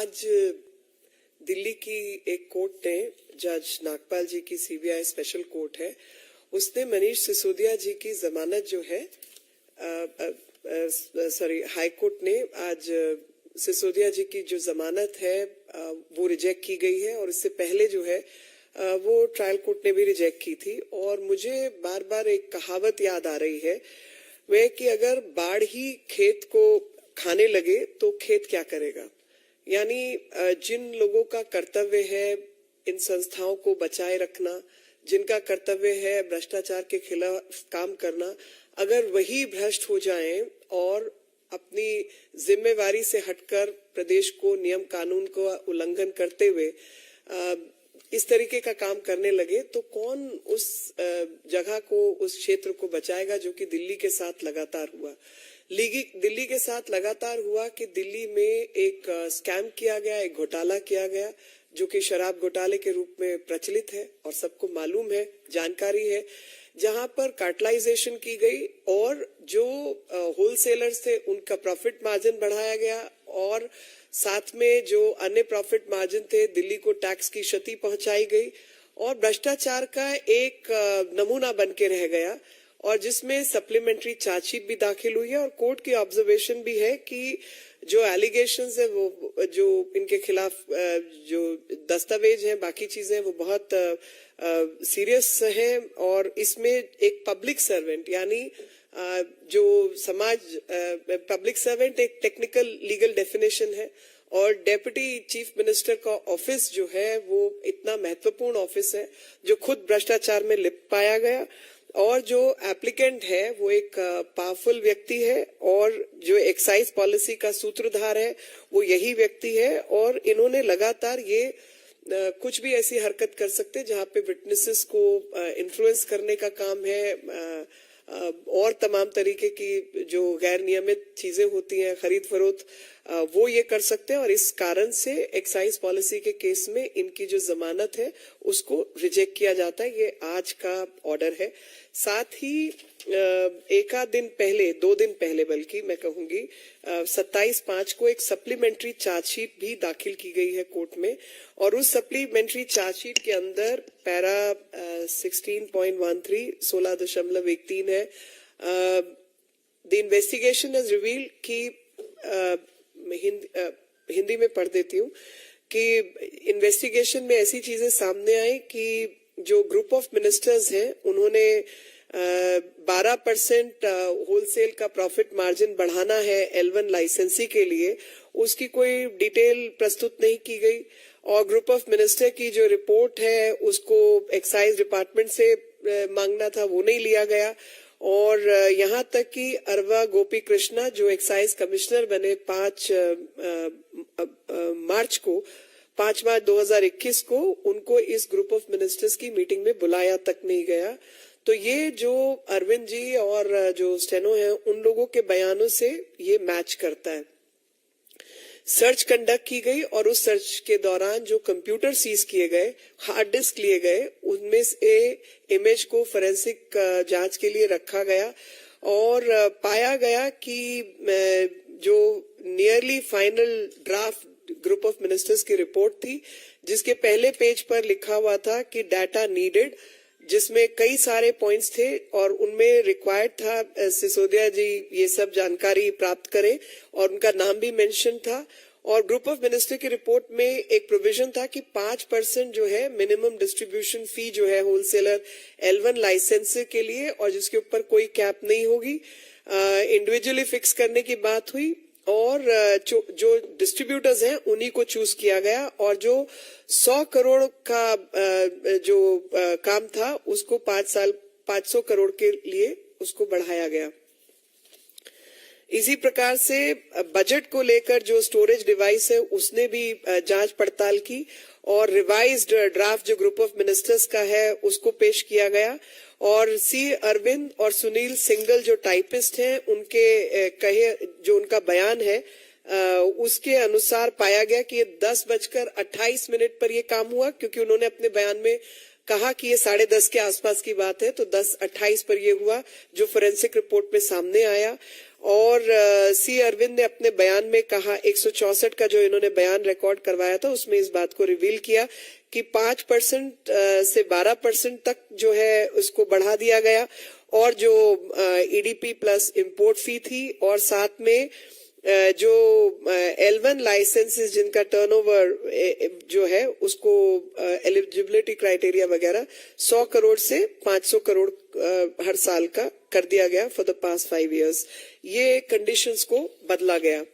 आज दिल्ली की एक कोर्ट ने, जज नागपाल जी की सीबीआई स्पेशल कोर्ट है, उसने मनीष सिसोदिया जी की जमानत जो है हाई कोर्ट ने आज सिसोदिया जी की जो जमानत है वो रिजेक्ट की गई है। और इससे पहले जो है वो ट्रायल कोर्ट ने भी रिजेक्ट की थी। और मुझे बार बार एक कहावत याद आ रही है, वह कि अगर बाढ़ ही खेत को खाने लगे तो खेत क्या करेगा। यानी जिन लोगों का कर्तव्य है इन संस्थाओं को बचाए रखना, जिनका कर्तव्य है भ्रष्टाचार के खिलाफ काम करना, अगर वही भ्रष्ट हो जाएं और अपनी जिम्मेवारी से हटकर प्रदेश को नियम कानून का उल्लंघन करते हुए इस तरीके का काम करने लगे, तो कौन उस जगह को, उस क्षेत्र को बचाएगा जो कि दिल्ली के साथ लगातार हुआ। दिल्ली के साथ लगातार हुआ कि दिल्ली में एक स्कैम किया गया, एक घोटाला किया गया जो कि शराब घोटाले के रूप में प्रचलित है और सबको मालूम है, जानकारी है, जहां पर कार्टलाइजेशन की गई और जो होलसेलर्स थे उनका प्रॉफिट मार्जिन बढ़ाया गया और साथ में जो अन्य प्रॉफिट मार्जिन थे दिल्ली को टैक्स की क्षति पहुंचाई गई और भ्रष्टाचार का एक नमूना बन के रह गया। और जिसमें सप्लीमेंट्री चार्जशीट भी दाखिल हुई है और कोर्ट की ऑब्जर्वेशन भी है कि जो एलिगेशंस है वो, जो इनके खिलाफ जो दस्तावेज हैं, बाकी चीजें वो बहुत सीरियस हैं। और इसमें एक पब्लिक सर्वेंट यानी जो समाज पब्लिक सर्वेंट एक टेक्निकल लीगल डेफिनेशन है और डेप्यूटी चीफ मिनिस्टर का ऑफिस जो है वो इतना महत्वपूर्ण ऑफिस है जो खुद भ्रष्टाचार में लिप्त पाया गया। और जो एप्लीकेंट है वो एक पावरफुल व्यक्ति है और जो एक्साइज पॉलिसी का सूत्रधार है वो यही व्यक्ति है। और इन्होंने लगातार ये कुछ भी ऐसी हरकत कर सकते जहां पे विटनेसेस को इन्फ्लुएंस करने का काम है और तमाम तरीके की जो गैर नियमित चीजें होती हैं, खरीद फरोख्त, वो ये कर सकते हैं। और इस कारण से एक्साइज पॉलिसी के केस में इनकी जो जमानत है उसको रिजेक्ट किया जाता है। ये आज का ऑर्डर है। साथ ही एक आध दिन पहले, 2 दिन पहले बल्कि मैं कहूंगी 27/5 को एक सप्लीमेंट्री चार्जशीट भी दाखिल की गई है कोर्ट में। और उस सप्लीमेंट्री चार्जशीट के अंदर पैरा 16.13 16.13 है। द इन्वेस्टिगेशन हैज रिवील्ड कि हिंदी में पढ़ देती हूँ कि इन्वेस्टिगेशन में ऐसी चीजें सामने आई कि जो ग्रुप ऑफ मिनिस्टर्स हैं उन्होंने 12% होलसेल का प्रॉफिट मार्जिन बढ़ाना है L1 लाइसेंसी के लिए, उसकी कोई डिटेल प्रस्तुत नहीं की गई। और ग्रुप ऑफ मिनिस्टर की जो रिपोर्ट है उसको एक्साइज डिपार्टमेंट से मांगना था, वो नहीं लिया गया। और यहाँ तक कि अरवा गोपी कृष्णा जो एक्साइज कमिश्नर बने 5 मार्च 2021 को, उनको इस ग्रुप ऑफ मिनिस्टर्स की मीटिंग में बुलाया तक नहीं गया। तो ये जो अरविंद जी और जो स्टेनो है उन लोगों के बयानों से ये मैच करता है। सर्च कंडक्ट की गई और उस सर्च के दौरान जो कंप्यूटर सीज किए गए, हार्ड डिस्क लिए गए, उनमें से इमेज को फोरेंसिक जांच के लिए रखा गया और पाया गया कि जो nearly final draft group of ministers की रिपोर्ट थी जिसके पहले पेज पर लिखा हुआ था कि डाटा नीडेड, जिसमें कई सारे पॉइंट्स थे और उनमें रिक्वायर्ड था सिसोदिया जी ये सब जानकारी प्राप्त करें और उनका नाम भी मेंशन था। और ग्रुप ऑफ मिनिस्टर की रिपोर्ट में एक प्रोविजन था कि 5% जो है मिनिमम डिस्ट्रीब्यूशन फी जो है होलसेलर L1 लाइसेंस के लिए, और जिसके ऊपर कोई कैप नहीं होगी, इंडिविजुअली फिक्स करने की बात हुई। और जो डिस्ट्रीब्यूटर्स हैं उन्हीं को चूज किया गया और जो 100 करोड़ का जो काम था उसको 5 साल 500 करोड़ के लिए उसको बढ़ाया गया। इसी प्रकार से बजट को लेकर जो स्टोरेज डिवाइस है उसने भी जांच पड़ताल की और रिवाइज्ड ड्राफ्ट जो ग्रुप ऑफ मिनिस्टर्स का है उसको पेश किया गया। और सी अरविंद और सुनील सिंगल जो टाइपिस्ट हैं उनके कहे जो उनका बयान है उसके अनुसार पाया गया कि ये 10:28 पर ये काम हुआ, क्योंकि उन्होंने अपने बयान में कहा कि ये 10:30 के आसपास की बात है, तो 10:28 पर ये हुआ जो फोरेंसिक रिपोर्ट में सामने आया। और सी अरविंद ने अपने बयान में कहा, 164 का जो इन्होंने बयान रिकॉर्ड करवाया था उसमें इस बात को रिवील किया कि 5% से 12% तक जो है उसको बढ़ा दिया गया, और जो ईडीपी प्लस इंपोर्ट फी थी, और साथ में जो L1 लाइसेंसेस जिनका टर्नओवर जो है उसको एलिजिबिलिटी क्राइटेरिया वगैरह 100 करोड़ से 500 करोड़ हर साल का कर दिया गया फॉर द पास्ट 5 इयर्स। ये कंडीशंस को बदला गया।